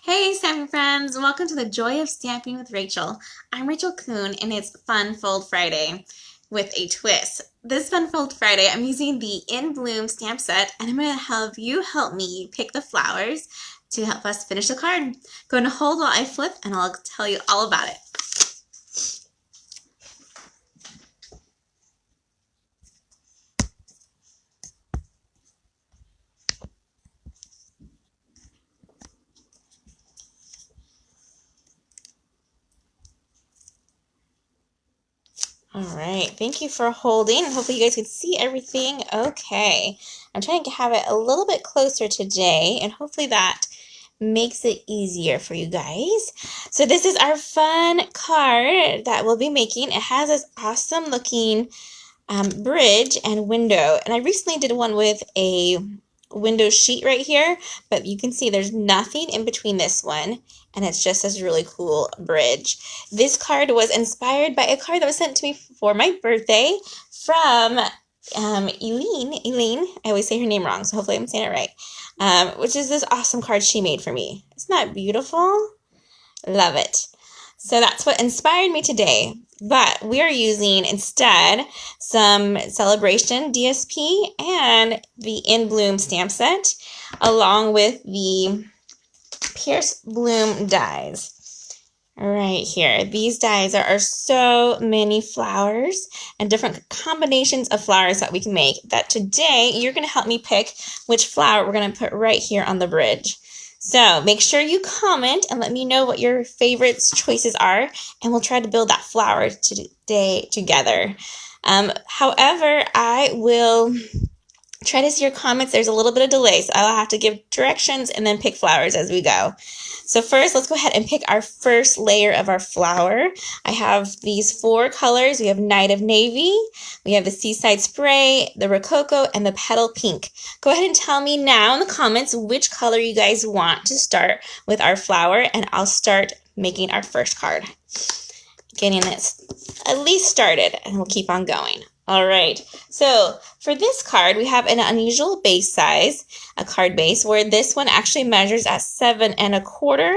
Hey Stampin' friends, welcome to the Joy of Stamping with Rachel. I'm Rachel Coon and it's Fun Fold Friday with a twist. This Fun Fold Friday, I'm using the In Bloom stamp set and I'm going to help me pick the flowers to help us finish the card. Go and hold while I flip and I'll tell you all about it. All right, thank you for holding. Hopefully you guys can see everything okay. I'm trying to have it a little bit closer today, and hopefully that makes it easier for you guys. So this is our fun card that we'll be making. It has this awesome looking bridge and window, and I recently did one with a window sheet right here, but you can see there's nothing in between this one, and it's just this really cool bridge. This card was inspired by a card that was sent to me for my birthday from Eileen, I always say her name wrong, so hopefully I'm saying it right, which is this awesome card she made for me. Isn't that beautiful? Love it. So that's what inspired me today. But we are using instead some Celebration DSP and the In Bloom stamp set, along with the Pierce Bloom dies. Right here. These dies are so many flowers and different combinations of flowers that we can make that today you're going to help me pick which flower we're going to put right here on the bridge. So make sure you comment and let me know what your favorite choices are, and we'll try to build that flower today together. However, I will try to see your comments. There's a little bit of delay, so I'll have to give directions and then pick flowers as we go. So first, let's go ahead and pick our first layer of our flower. I have these 4 colors. We have Night of Navy, we have the Seaside Spray, the Rococo, and the Petal Pink. Go ahead and tell me now in the comments which color you guys want to start with our flower, and I'll start making our first card. Getting this at least started, and we'll keep on going. All right, so for this card, we have an unusual base size, a card base, where this one actually measures at 7 1/4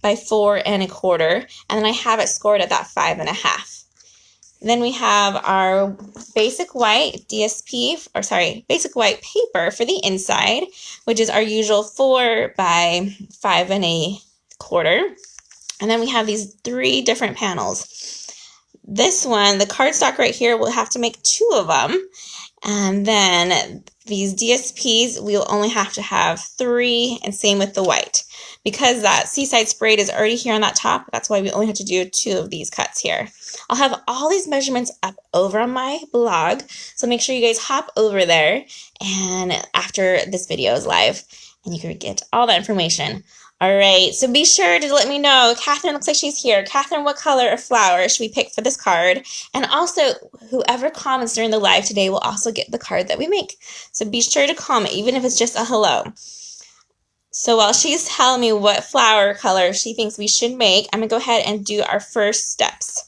by 4 1/4, and then I have it scored at that 5 1/2. Then we have our basic white basic white paper for the inside, which is our usual 4 by 5 1/4. And then we have these 3 different panels. This one, the cardstock right here, we'll have to make 2 of them. And then these DSPs, we'll only have to have 3, and same with the white. Because that Seaside Sprayed is already here on that top, that's why we only have to do 2 of these cuts here. I'll have all these measurements up over on my blog, so make sure you guys hop over there and after this video is live, and you can get all that information. All right, so be sure to let me know. Catherine looks like she's here. Catherine, what color of flower should we pick for this card? And also, whoever comments during the live today will also get the card that we make. So be sure to comment, even if it's just a hello. So while she's telling me what flower color she thinks we should make, I'm going to go ahead and do our first steps.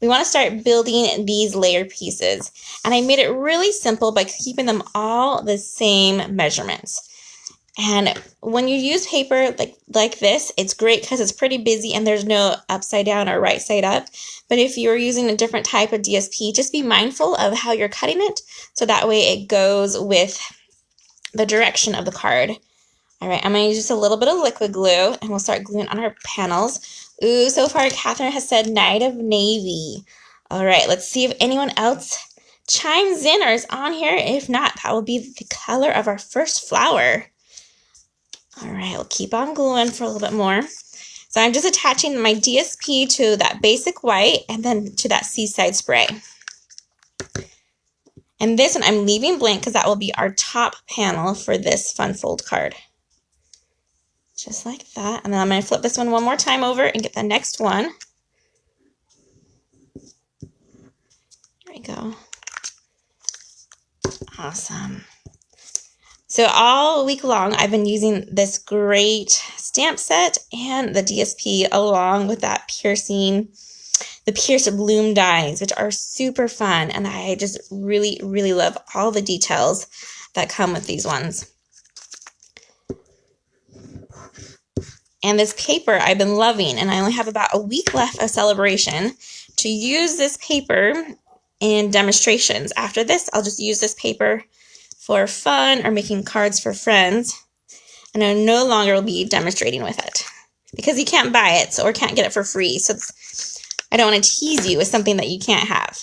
We want to start building these layer pieces. And I made it really simple by keeping them all the same measurements. And when you use paper like this, it's great because it's pretty busy and there's no upside down or right side up. But if you're using a different type of DSP, just be mindful of how you're cutting it, so that way it goes with the direction of the card. All right, I'm going to use just a little bit of liquid glue, and we'll start gluing on our panels. Ooh, so far Catherine has said Night of Navy. All right, let's see if anyone else chimes in or is on here. If not, that will be the color of our first flower. All right, we'll keep on gluing for a little bit more. So I'm just attaching my DSP to that basic white and then to that Seaside Spray. And this one I'm leaving blank because that will be our top panel for this Fun Fold card. Just like that. And then I'm going to flip this one more time over and get the next one. There we go. Awesome. So all week long, I've been using this great stamp set and the DSP along with that the Pierce Bloom dies, which are super fun. And I just really, really love all the details that come with these ones. And this paper I've been loving, and I only have about a week left of celebration to use this paper in demonstrations. After this, I'll just use this paper for fun or making cards for friends, and I no longer will be demonstrating with it because you can't buy it or can't get it for free. So I don't want to tease you with something that you can't have.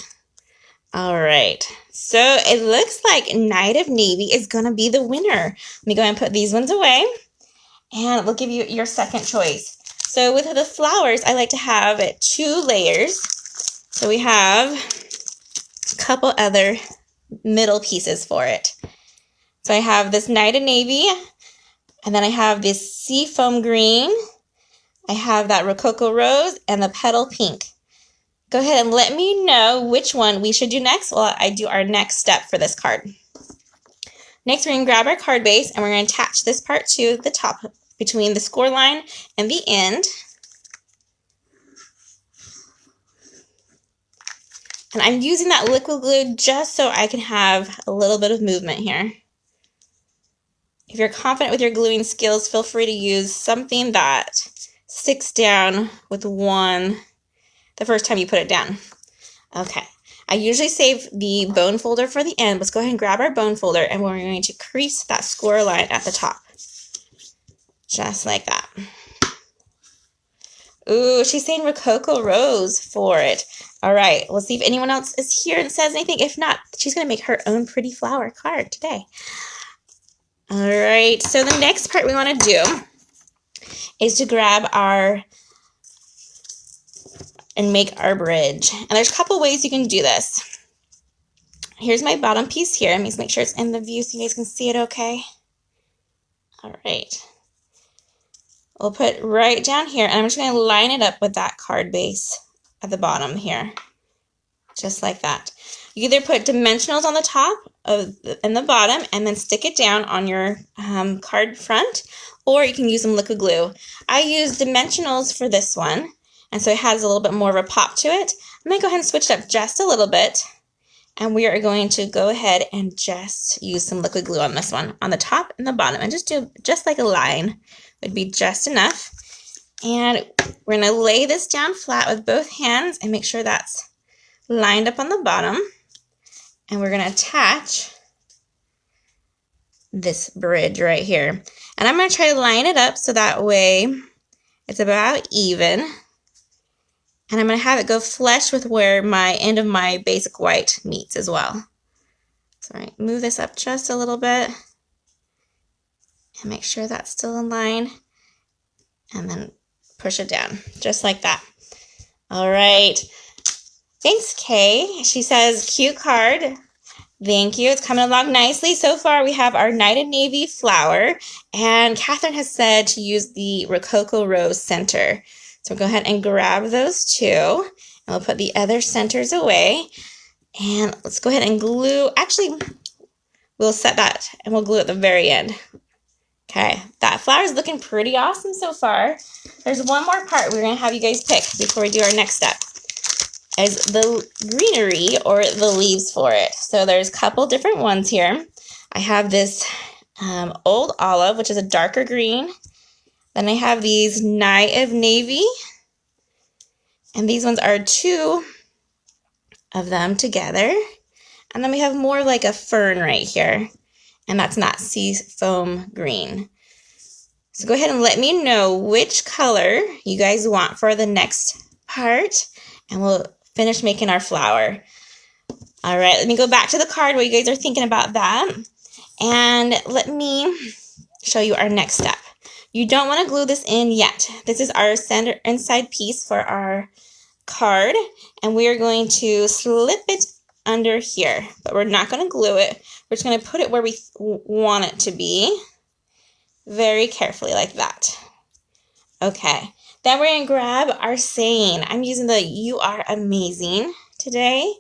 All right, so it looks like Night of Navy is going to be the winner. Let me go ahead and put these ones away, and we'll give you your second choice. So with the flowers, I like to have 2 layers. So we have a couple other middle pieces for it. So I have this Night of Navy, and then I have this Seafoam Green. I have that Rococo Rose and the Petal Pink. Go ahead and let me know which one we should do next while I do our next step for this card. Next, we're going to grab our card base, and we're going to attach this part to the top between the score line and the end. And I'm using that liquid glue just so I can have a little bit of movement here. If you're confident with your gluing skills, feel free to use something that sticks down with one the first time you put it down. Okay, I usually save the bone folder for the end. Let's go ahead and grab our bone folder, and we're going to crease that score line at the top. Just like that. Ooh, she's saying Rococo Rose for it. All right, we'll see if anyone else is here and says anything. If not, she's going to make her own pretty flower card today. All right, so the next part we want to do is to grab and make our bridge. And there's a couple ways you can do this. Here's my bottom piece here. Let me make sure it's in the view so you guys can see it okay. All right. We'll put right down here, and I'm just going to line it up with that card base at the bottom here. Just like that. You either put dimensionals on the top and the bottom and then stick it down on your card front, or you can use some liquid glue. I use dimensionals for this one, and so it has a little bit more of a pop to it. I'm going to go ahead and switch it up just a little bit, and we are going to go ahead and just use some liquid glue on this one, on the top and the bottom, and just do just like a line would be just enough. And we're going to lay this down flat with both hands and make sure that's lined up on the bottom. And we're going to attach this bridge right here. And I'm going to try to line it up so that way it's about even. And I'm going to have it go flush with where my end of my basic white meets as well. So all right, move this up just a little bit. And make sure that's still in line. And then push it down, just like that. All right. Thanks, Kay. She says, cute card. Thank you. It's coming along nicely. So far, we have our Night of Navy flower. And Catherine has said to use the Rococo Rose center. So we'll go ahead and grab those two. And we'll put the other centers away. And let's go ahead and glue. Actually, we'll set that and we'll glue at the very end. Okay, that flower is looking pretty awesome so far. There's one more part we're going to have you guys pick before we do our next step. Is the greenery or the leaves for it. So there's a couple different ones here. I have this Old Olive, which is a darker green. Then I have these Night of Navy. And these ones are 2 of them together. And then we have more like a fern right here. And that's not Seafoam Green. So go ahead and let me know which color you guys want for the next part. And we'll finish making our flower. All right, let me go back to the card while you guys are thinking about that. And let me show you our next step. You don't want to glue this in yet. This is our center inside piece for our card. And we are going to slip it under here. But we're not going to glue it. We're just going to put it where we want it to be. Very carefully like that. Okay. Then we're going to grab our saying. I'm using the You Are Amazing today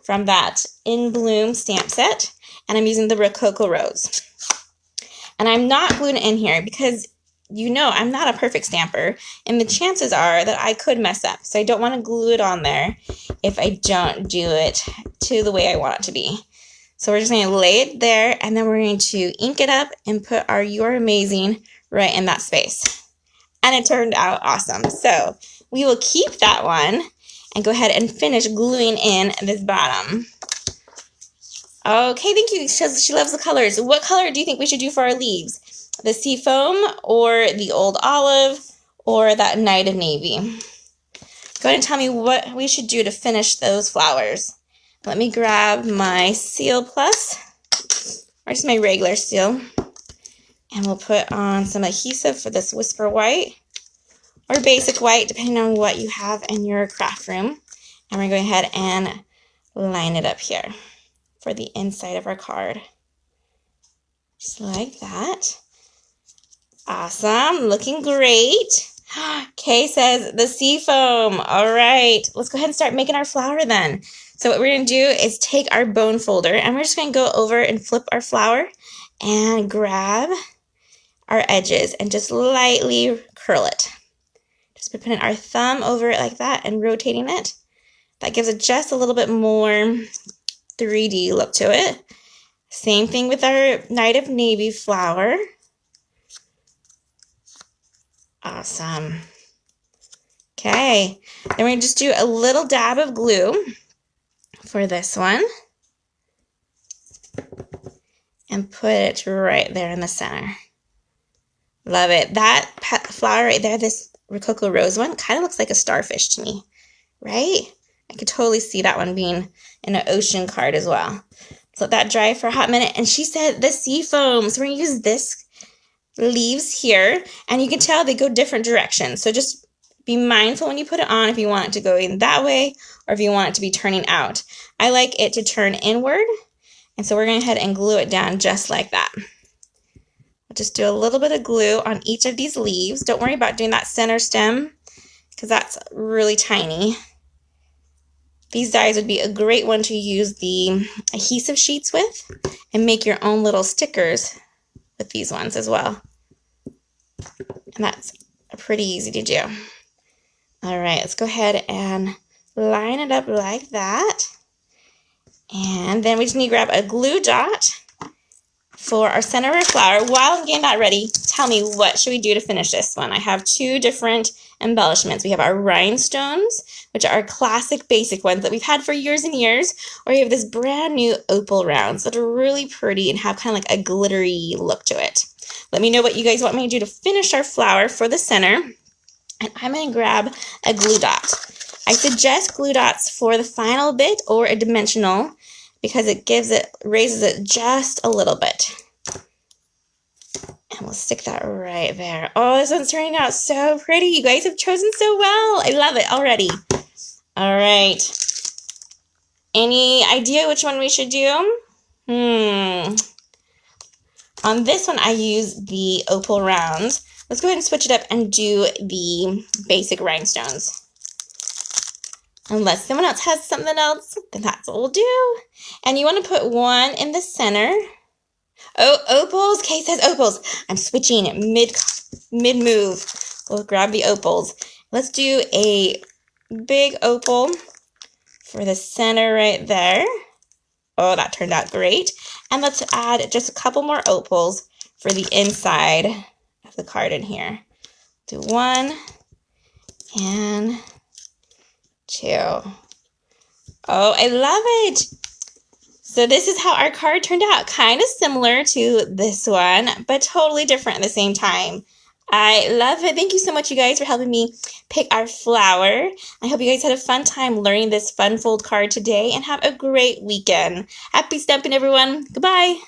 from that In Bloom stamp set. And I'm using the Rococo Rose. And I'm not gluing it in here because you know I'm not a perfect stamper. And the chances are that I could mess up. So I don't want to glue it on there if I don't do it to the way I want it to be. So we're just going to lay it there. And then we're going to ink it up and put our You Are Amazing right in that space. and it turned out awesome. So we will keep that one and go ahead and finish gluing in this bottom. Okay, thank you. She loves the colors. What color do you think we should do for our leaves? The seafoam or the old olive or that night of navy? Go ahead and tell me what we should do to finish those flowers. Let me grab my Seal Plus, or just my regular seal, and we'll put on some adhesive for this Whisper White or basic white, depending on what you have in your craft room. And we're going to go ahead and line it up here for the inside of our card. Just like that. Awesome, looking great. Kay says the seafoam. All right, let's go ahead and start making our flower then. So what we're going to do is take our bone folder and we're just going to go over and flip our flower and grab our edges and just lightly curl it. Just by putting our thumb over it like that and rotating it. That gives it just a little bit more 3D look to it. Same thing with our Night of Navy flower. Awesome. Okay, then we're going to just do a little dab of glue for this one and put it right there in the center. Love it. That flower right there, this Rococo Rose one, kind of looks like a starfish to me, right? I could totally see that one being in an ocean card as well. So let that dry for a hot minute. And she said the sea foam. So we're going to use this leaves here. And you can tell they go different directions. So just be mindful when you put it on if you want it to go in that way or if you want it to be turning out. I like it to turn inward. And so we're going to go ahead and glue it down just like that. We'll just do a little bit of glue on each of these leaves. Don't worry about doing that center stem because that's really tiny. These dies would be a great one to use the adhesive sheets with and make your own little stickers with these ones as well. And that's pretty easy to do. All right, let's go ahead and line it up like that. And then we just need to grab a glue dot for our center of our flower. While I'm getting that ready, tell me what should we do to finish this one? I have two different embellishments. We have our rhinestones, which are classic basic ones that we've had for years and years, or you have this brand new opal rounds that are really pretty and have kind of like a glittery look to it. Let me know what you guys want me to do to finish our flower for the center. And I'm going to grab a glue dot. I suggest glue dots for the final bit or a dimensional because it raises it just a little bit. And we'll stick that right there. Oh, this one's turning out so pretty. You guys have chosen so well. I love it already. All right. Any idea which one we should do? On this one, I use the opal rounds. Let's go ahead and switch it up and do the basic rhinestones. Unless someone else has something else, then that's what we'll do. And you want to put one in the center. Oh, opals. Kay says opals. I'm switching mid-move. We'll grab the opals. Let's do a big opal for the center right there. Oh, that turned out great. And let's add just a couple more opals for the inside of the card in here. Do 1 and 2. Oh, I love it. So this is how our card turned out. Kind of similar to this one, but totally different at the same time. I love it. Thank you so much, you guys, for helping me pick our flower. I hope you guys had a fun time learning this fun fold card today and have a great weekend. Happy stamping, everyone. Goodbye.